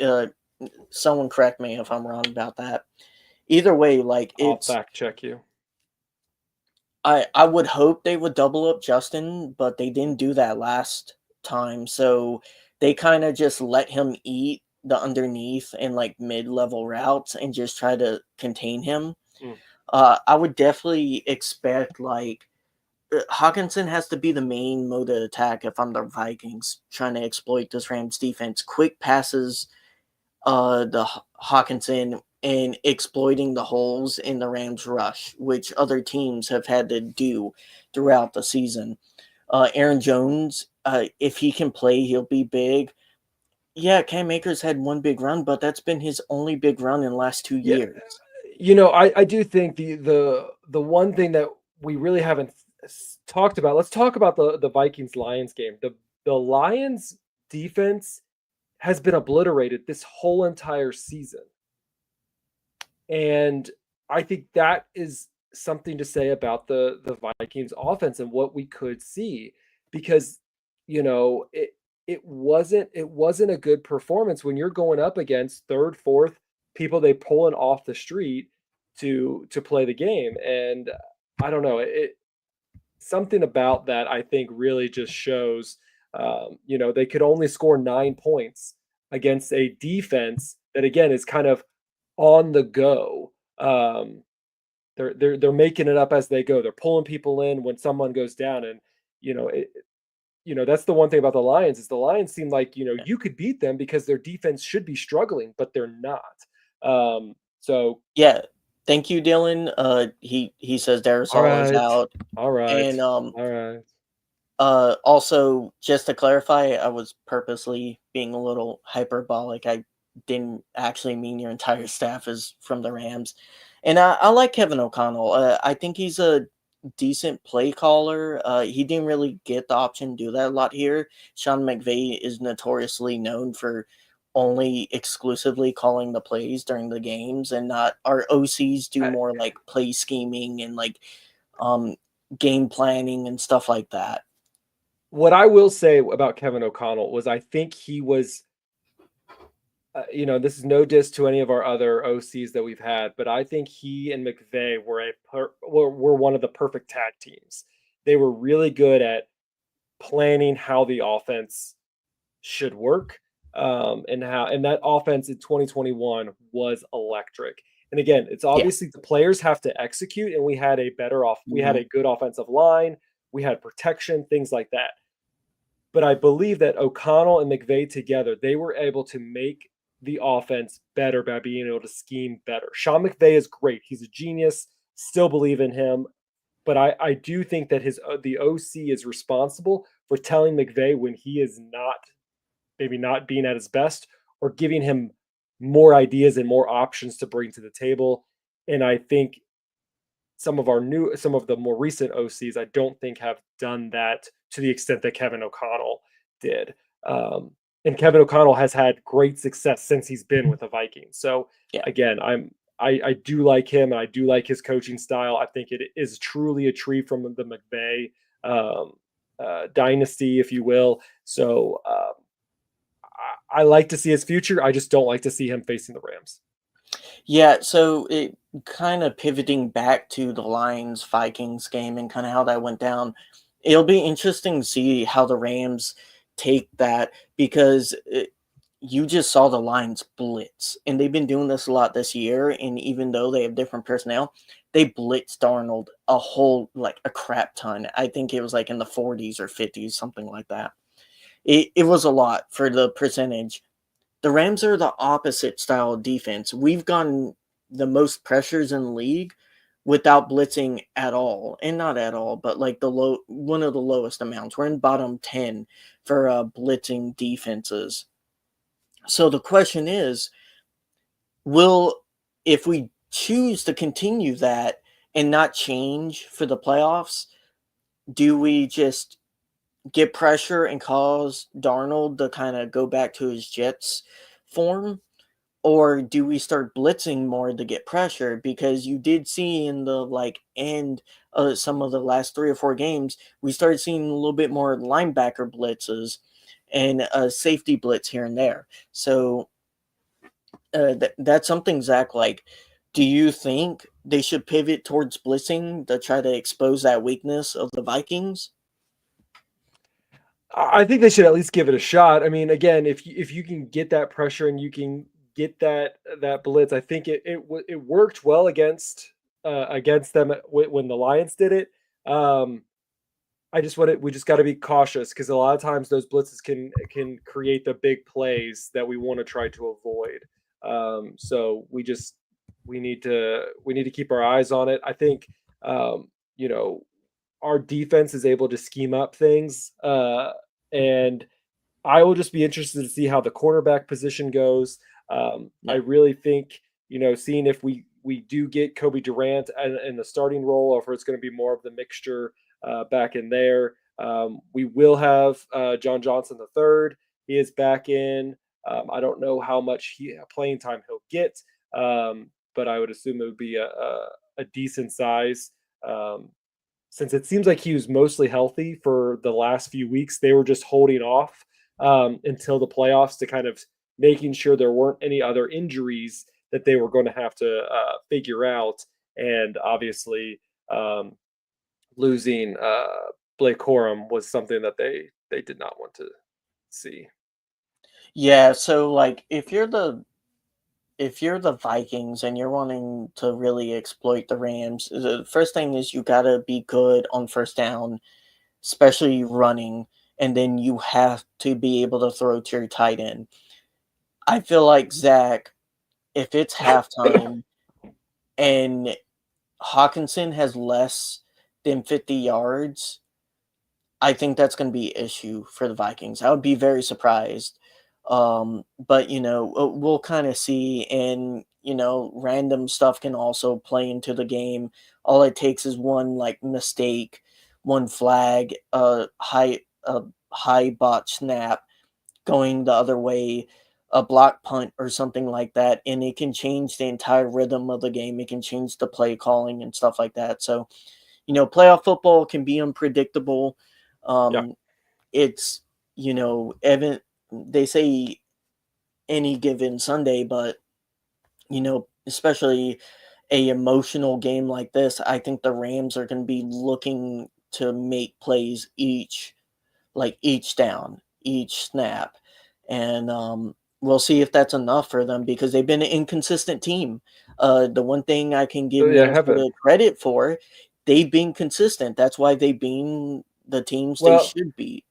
someone correct me if I'm wrong about that. Either way, like I'll fact check you. I would hope they would double up Justin, but they didn't do that last time. So they kind of just let him eat the underneath and like mid-level routes and just try to contain him. Mm. I would definitely expect like Hawkinson has to be the main mode of attack if I'm the Vikings trying to exploit this Rams defense. Quick passes, the Hawkinson and exploiting the holes in the Rams rush, which other teams have had to do throughout the season. Aaron Jones, if he can play, he'll be big. Yeah, Cam Akers had one big run, but that's been his only big run in the last 2 Yeah, years. I do think the one thing that we really haven't talked about. Let's talk about the Vikings Lions game. The Lions defense has been obliterated this whole entire season, and I think that is something to say about the Vikings offense and what we could see, because it wasn't a good performance when you're going up against third, fourth people they pulling off the street to play the game. And I don't know, it something about that I think really just shows they could only score 9 points against a defense that again is kind of on the go. They're making it up as they go. They're pulling people in when someone goes down, and you know it, that's the one thing about the Lions is the Lions seem like you could beat them because their defense should be struggling, but they're not. So Yeah, thank you, Dylan. He says all Darisaw is right, out, all right, and all right. also, just to clarify, I was purposely being a little hyperbolic. I didn't actually mean your entire staff is from the Rams. And I like Kevin O'Connell. I think he's a decent play caller. He didn't really get the option to do that a lot here. Sean McVay is notoriously known for only exclusively calling the plays during the games, and not our OCs do I, more like play scheming and like um, game planning and stuff like that. what I will say about Kevin O'Connell was I think he was this is no diss to any of our other OCs that we've had, but I think he and McVay were one of the perfect tag teams. They were really good at planning how the offense should work, and that offense in 2021 was electric. And again, it's Yeah. obviously the players have to execute, and we had a Mhm. good offensive line, we had protection, things like that. but I believe that O'Connell and McVay together, they were able to make the offense better by being able to scheme better. Sean McVay is great. He's a genius. Still believe in him. But I do think that the OC is responsible for telling McVay when he is not, maybe not being at his best, or giving him more ideas and more options to bring to the table. And I think some of the more recent OCs, I don't think have done that to the extent that Kevin O'Connell did. Um, and Kevin O'Connell has had great success since he's been with the Vikings. So Yeah. again, I do like him. And I do like his coaching style. I think it is truly a tree from the McVay dynasty, if you will. So I like to see his future. I just don't like to see him facing the Rams. Yeah, so it kind of pivoting back to the Lions Vikings game and kind of how that went down. It'll be interesting to see how the Rams take that because you just saw the Lions blitz, and they've been doing this a lot this year. And even though they have different personnel, they blitzed Darnold a whole like a crap ton. I think it was like in the 40s or 50s, something like that. It was a lot for the percentage. The Rams are the opposite style of defense. We've gotten the most pressures in the league without blitzing at all, and not at all, but like one of the lowest amounts. We're in bottom 10 for blitzing defenses. So the question is, will if we choose to continue that and not change for the playoffs, do we just get pressure and cause Darnold to kind of go back to his Jets form? Or do we start blitzing more to get pressure? Because you did see in the like end of some of the last 3 or 4 games, we started seeing a little bit more linebacker blitzes and safety blitz here and there. So that's something, Zach. Like, do you think they should pivot towards blitzing to try to expose that weakness of the Vikings? I think they should at least give it a shot. I mean, again, if you can get that pressure and you can get that blitz, I think it worked well against them when the Lions did it. Um, we just got to be cautious because a lot of times those blitzes can create the big plays that we want to try to avoid. So we need to keep our eyes on it. I think you know our defense is able to scheme up things, and I will just be interested to see how the cornerback position goes. I Yeah. really think seeing if we do get Kobe Durant in the starting role, or if it's going to be more of the mixture back in there. We will have John Johnson the third. He is back in. I don't know how much playing time he'll get, but I would assume it would be a decent size. Since it seems like he was mostly healthy for the last few weeks, they were just holding off until the playoffs to kind of making sure there weren't any other injuries that they were going to have to figure out. And obviously, losing Blake Corum was something that they did not want to see. Yeah, so like if you're the Vikings and you're wanting to really exploit the Rams, the first thing is you gotta be good on first down, especially running, and then you have to be able to throw to your tight end. I feel like Zach, if it's halftime and Hawkinson has less than 50 yards, I think that's going to be an issue for the Vikings. I would be very surprised. But we'll kind of see, and random stuff can also play into the game. All it takes is one like mistake, one flag, a high botch snap going the other way, a block punt or something like that, and it can change the entire rhythm of the game. It can change the play calling and stuff like that. So, playoff football can be unpredictable. Yeah. Um, it's Evan. They say any given Sunday, but especially a emotional game like this, I think the Rams are going to be looking to make plays each down, each snap, and we'll see if that's enough for them because they've been an inconsistent team. The one thing I can give So yeah, have been. Minnesota credit for, they've been consistent. That's why they've been the teams they Well, should be.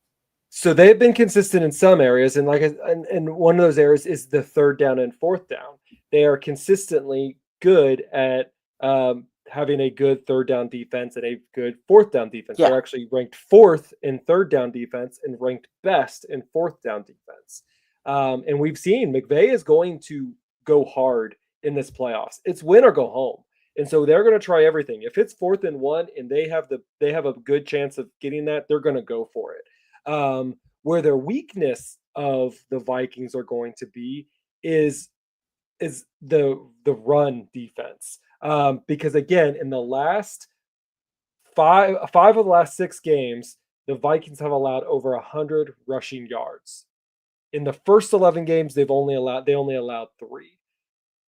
So they've been consistent in some areas, and and one of those areas is the third down and fourth down. They are consistently good at having a good third down defense and a good fourth down defense. Yeah, They're actually ranked fourth in third down defense and ranked best in fourth down defense. And we've seen McVay is going to go hard in this playoffs. It's win or go home. And so they're going to try everything. If it's 4th and 1 and they have a good chance of getting that, they're going to go for it. Where their weakness of the Vikings are going to be is the run defense. Because again, in the last five of the last 6 games, the Vikings have allowed over 100 rushing yards. In the first 11 games, they only allowed 3.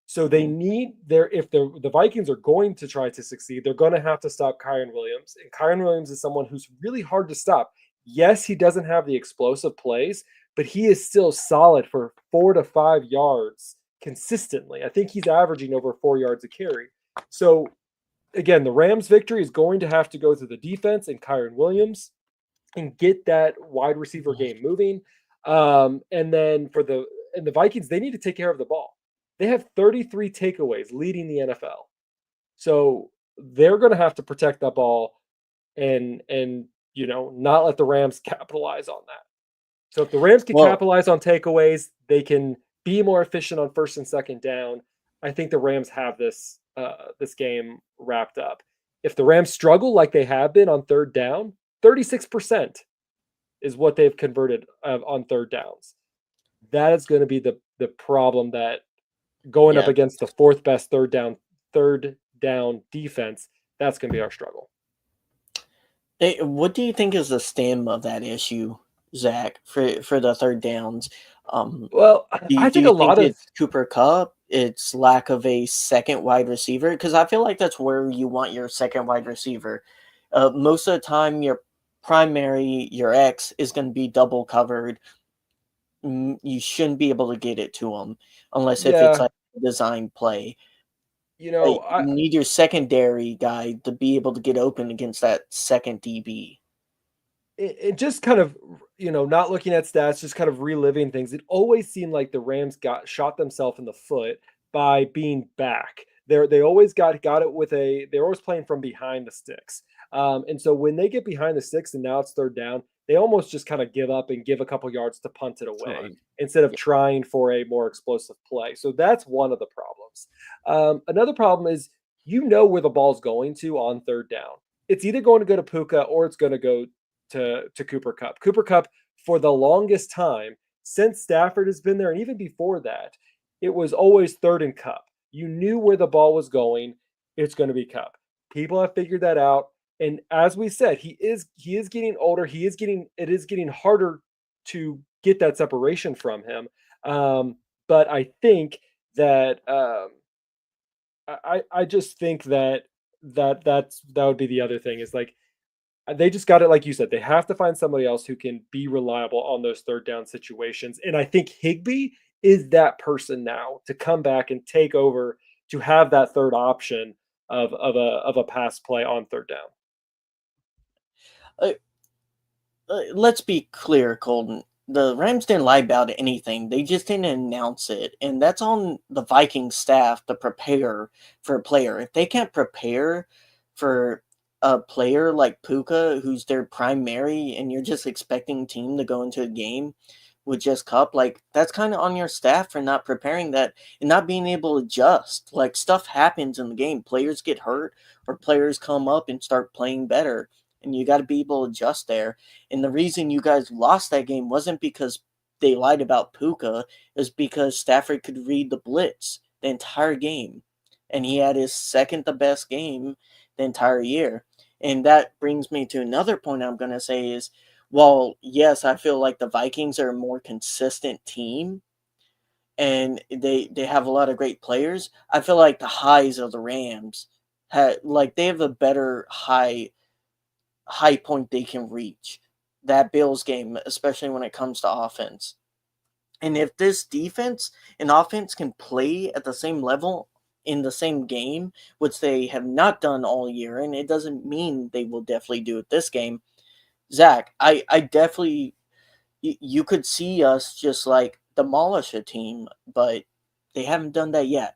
So they need if the Vikings are going to try to succeed, they're going to have to stop Kyren Williams. And Kyren Williams is someone who's really hard to stop. Yes, he doesn't have the explosive plays, but he is still solid for 4 to 5 yards consistently. I think he's averaging over 4 yards a carry. So again, the Rams' victory is going to have to go through the defense and Kyren Williams and get that wide receiver game moving. And then the Vikings, they need to take care of the ball. They have 33 takeaways leading the NFL. So they're going to have to protect that ball and not let the Rams capitalize on that. So if the Rams can capitalize on takeaways, they can be more efficient on first and second down. I think the Rams have this game wrapped up. If the Rams struggle like they have been on third down, 36% is what they've converted on third downs. That is going to be the problem that going up against the 4th best third down defense, that's going to be our struggle. Hey, what do you think is the stem of that issue, Zach, for the third downs? Well, I think you a lot of it's Cooper Kupp? It's lack of a second wide receiver? Because I feel like that's where you want your second wide receiver. Most of the time, your X, is going to be double covered. You shouldn't be able to get it to them unless if it's like a design play. You need your secondary guy to be able to get open against that second DB. It just kind of, not looking at stats, just kind of reliving things. It always seemed like the Rams shot themselves in the foot by being back. They always got it with they're always playing from behind the sticks. And so when they get behind the sticks and now it's third down, they almost just kind of give up and give a couple yards to punt it away instead of trying for a more explosive play. So that's one of the problems. Another problem is where the ball's going to on third down. It's either going to go to Puka or it's going to go to Cooper Kupp. Cooper Kupp, for the longest time, since Stafford has been there, and even before that, it was always third and Kupp. You knew where the ball was going. It's going to be Kupp. People have figured that out. And as we said, he is getting older. It is getting harder to get that separation from him. But I think that I just think that would be the other thing is like they just got it, like you said, they have to find somebody else who can be reliable on those third down situations. And I think Higbee is that person now to come back and take over to have that third option of a pass play on third down. Let's be clear, Colton. The Rams didn't lie about anything. They just didn't announce it. And that's on the Vikings staff to prepare for a player. If they can't prepare for a player like Puka, who's their primary, and you're just expecting team to go into a game with just Kupp, like that's kind of on your staff for not preparing that and not being able to adjust. Like stuff happens in the game. Players get hurt or players come up and start playing better. And you got to be able to adjust there. And the reason you guys lost that game wasn't because they lied about Puka. It was because Stafford could read the blitz the entire game. And he had his second to best game the entire year. And that brings me to another point I'm going to say is, while, yes, I feel like the Vikings are a more consistent team and they have a lot of great players, I feel like the highs of the Rams, they have a better high point they can reach. That Bills game, especially when it comes to offense. And if this defense and offense can play at the same level in the same game, which they have not done all year, and it doesn't mean they will definitely do it this game, Zach, I definitely you could see us just like demolish a team, but they haven't done that yet.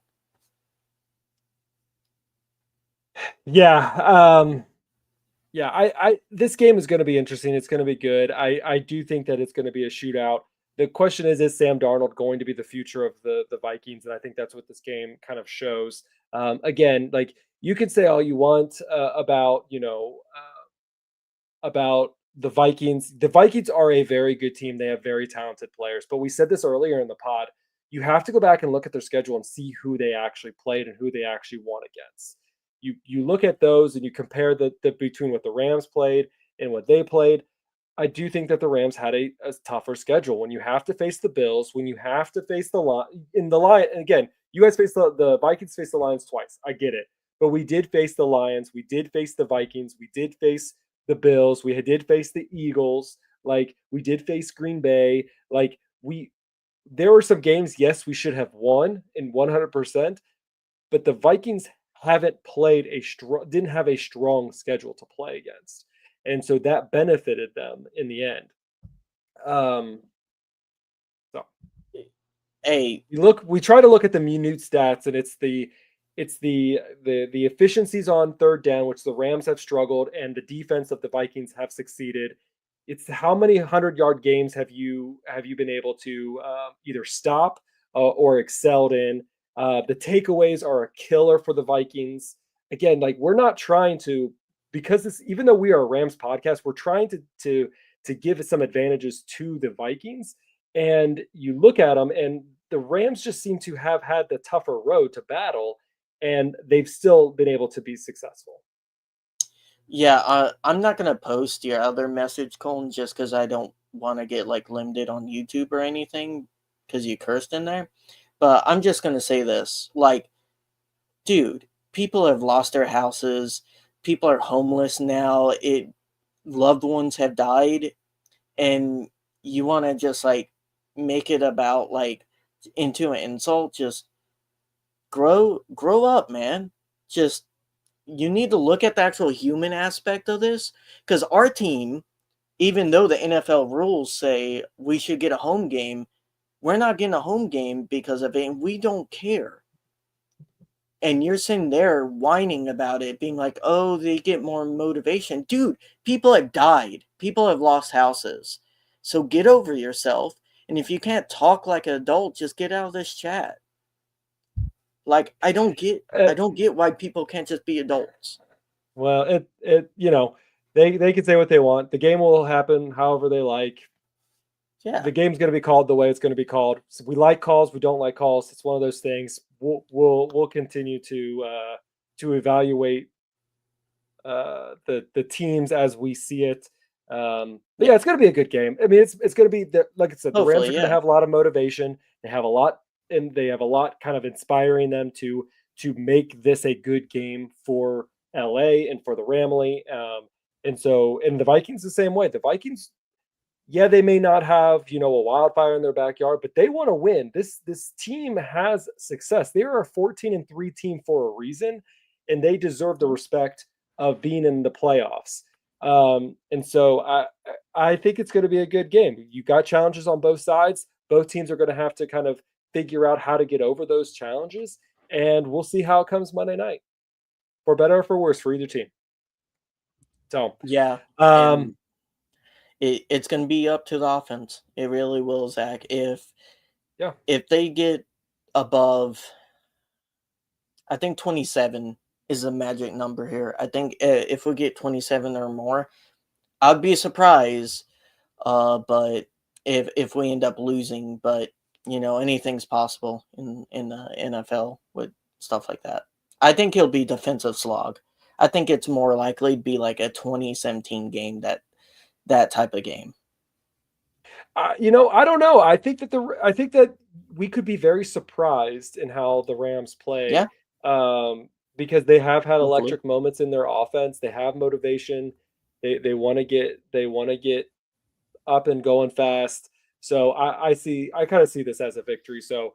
Yeah. Yeah, I this game is going to be interesting. It's going to be good. I do think that it's going to be a shootout. The question is Sam Darnold going to be the future of the Vikings? And I think that's what this game kind of shows. Again, like you can say all you want about about the Vikings. The Vikings are a very good team. They have very talented players. But we said this earlier in the pod. You have to go back and look at their schedule and see who they actually played and who they actually won against. You look at those and you compare the between what the Rams played and what they played. I do think that the Rams had a tougher schedule. When you have to face the Bills, when you have to face the Lion, and again, you guys face the Vikings face the Lions twice. I get it. But we did face the Lions, we did face the Vikings, we did face the Bills, we did face the Eagles, like we did face Green Bay. Like we there were some games, yes, we should have won in 100%, but the Vikings haven't played didn't have a strong schedule to play against. And so that benefited them in the end. So Hey, we try to look at the minute stats, and it's the efficiencies on third down, which the Rams have struggled, and the defense of the Vikings have succeeded. It's how many 100-yard games have you been able to either stop or excelled in. The takeaways are a killer for the Vikings. Again, like we're not trying to, because this, even though we are a Rams podcast, we're trying to give some advantages to the Vikings. And you look at them, and the Rams just seem to have had the tougher road to battle, and they've still been able to be successful. yeah, I'm not gonna post your other message, Colin, just because I don't want to get like limited on YouTube or anything, because you cursed in there. But I'm just gonna say this, like, dude, people have lost their houses, people are homeless now. Loved ones have died, and you want to just like make it about like into an insult. Just grow up, man. Just you need to look at the actual human aspect of this, because our team, even though the NFL rules say we should get a home game, we're not getting a home game because of it, and we don't care. And you're sitting there whining about it, being like, oh, they get more motivation. Dude, people have died. People have lost houses. So get over yourself. And if you can't talk like an adult, just get out of this chat. Like, I don't Uh, get why people can't just be adults. well, they can say what they want. The game will happen however they like. Yeah, The game's going to be called the way it's going to be called. So we like calls, we don't like calls. It's one of those things. We'll continue to evaluate the teams as we see it. But yeah. yeah, it's going to be a good game. I mean, it's going to be like I said, the Rams Hopefully, are going to yeah. have a lot of motivation. They have a lot, and they have a lot kind of inspiring them to make this a good game for LA and for the Ramley. And the Vikings the same way. The Vikings, yeah, they may not have, a wildfire in their backyard, but they want to win. This team has success. They are a 14-3 team for a reason, and they deserve the respect of being in the playoffs. And so I think it's going to be a good game. You got challenges on both sides. Both teams are going to have to kind of figure out how to get over those challenges, and we'll see how it comes Monday night, for better or for worse for either team. So, Yeah. um, And it's going to be up to the offense. It really will, Zach. yeah. If they get above, I think 27 is a magic number here. I think if we get 27 or more, I'd be surprised. But if we end up losing, but anything's possible in the NFL with stuff like that. I think he'll be defensive slog. I think it's more likely to be like a 2017 game, that type of game. I don't know. I think that we could be very surprised in how the Rams play, Yeah, because they have had hopefully. electric moments in their offense. They have motivation. They want to get up and going fast. So I kind of see this as a victory. So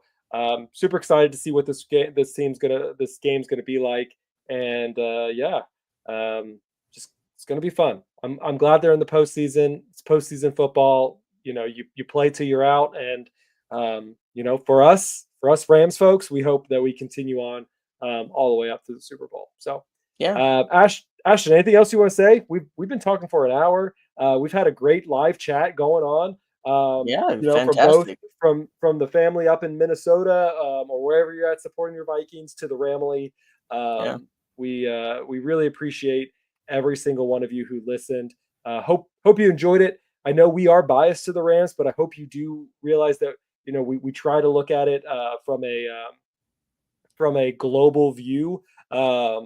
super excited to see what this game's gonna be like. And yeah, just it's gonna be fun. I'm glad they're in the postseason. It's postseason football. you play till you're out. And, for us Rams folks, we hope that we continue on all the way up to the Super Bowl. So, Yeah. Ashton, anything else you want to say? We've been talking for an hour. We've had a great live chat going on. Yeah. From both Fantastic. from the family up in Minnesota, or wherever you're at supporting your Vikings, to the Ramley. Yeah. We really appreciate every single one of you who listened. Hope you enjoyed it. I know we are biased to the Rams, but I hope you do realize that we try to look at it from a global view. Yeah.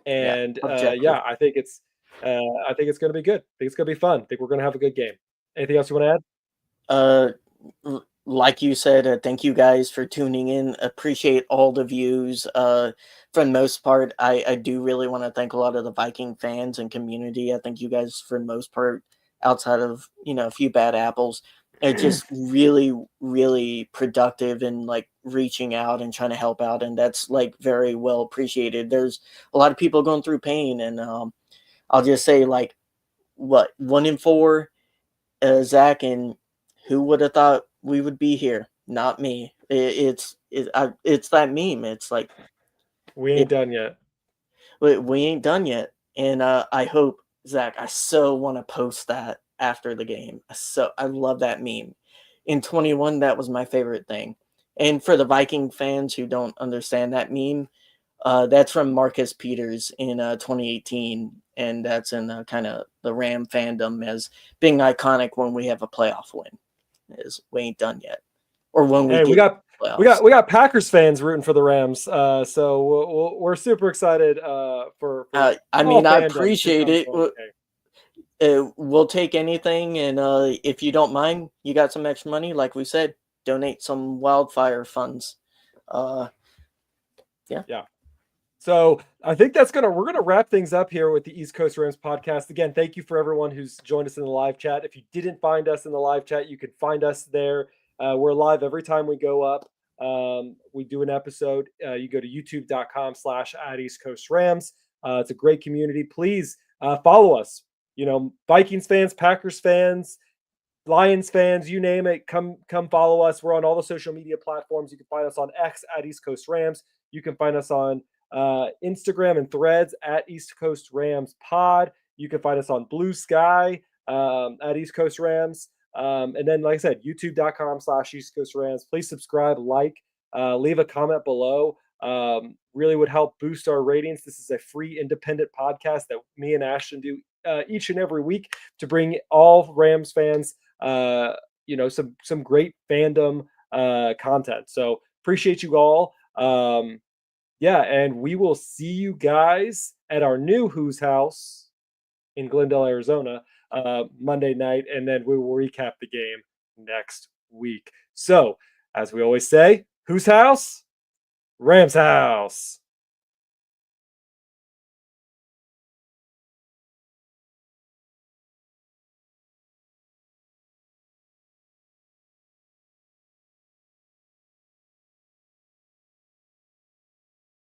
And Objective. I think it's going to be good. I think it's going to be fun. I think we're going to have a good game. Anything else you want to add? Like you said, thank you guys for tuning in. Appreciate all the views. For the most part, I do really want to thank a lot of the Viking fans and community. I think you guys, for the most part, outside of a few bad apples, are just really, really productive and like reaching out and trying to help out, and that's like very well appreciated. There's a lot of people going through pain, and I'll just say, like, what, 1-4, Zac, and who would have thought we would be here? Not me. It's that meme. It's like We ain't done yet. we ain't done yet, and I hope, Zac, I so want to post that after the game. I love that meme. In 21, that was my favorite thing. And for the Viking fans who don't understand that meme, that's from Marcus Peters in 2018, and that's in kind of the Ram fandom as being iconic when we have a playoff win. Is we ain't done yet, or when we Hey, we get got playoffs. Packers fans rooting for the Rams, so we're super excited for I all mean, I fandom to appreciate come it. join the game. We'll take anything, and if you don't mind, you got some extra money, like we said, donate some wildfire funds. Yeah. So I think we're gonna wrap things up here with the East Coast Rams podcast. Again, thank you for everyone who's joined us in the live chat. If you didn't find us in the live chat, you can find us there. We're live every time we go up. We do an episode. You go to youtube.com/@eastcoastrams. It's a great community. Please follow us. Vikings fans, Packers fans, Lions fans, you name it, come follow us. We're on all the social media platforms. You can find us on X @eastcoastrams. You can find us on Instagram and Threads @eastcoastramspod. You can find us on Blue Sky @eastcoastrams. And then, like I said, youtube.com/eastcoastrams. Please subscribe, leave a comment below. Really would help boost our ratings. This is a free independent podcast that me and Ashton do each and every week to bring all Rams fans some great fandom content. So appreciate you all. And we will see you guys at our new Who's House in Glendale, Arizona, Monday night, and then we will recap the game next week. So, as we always say, whose house? Rams house.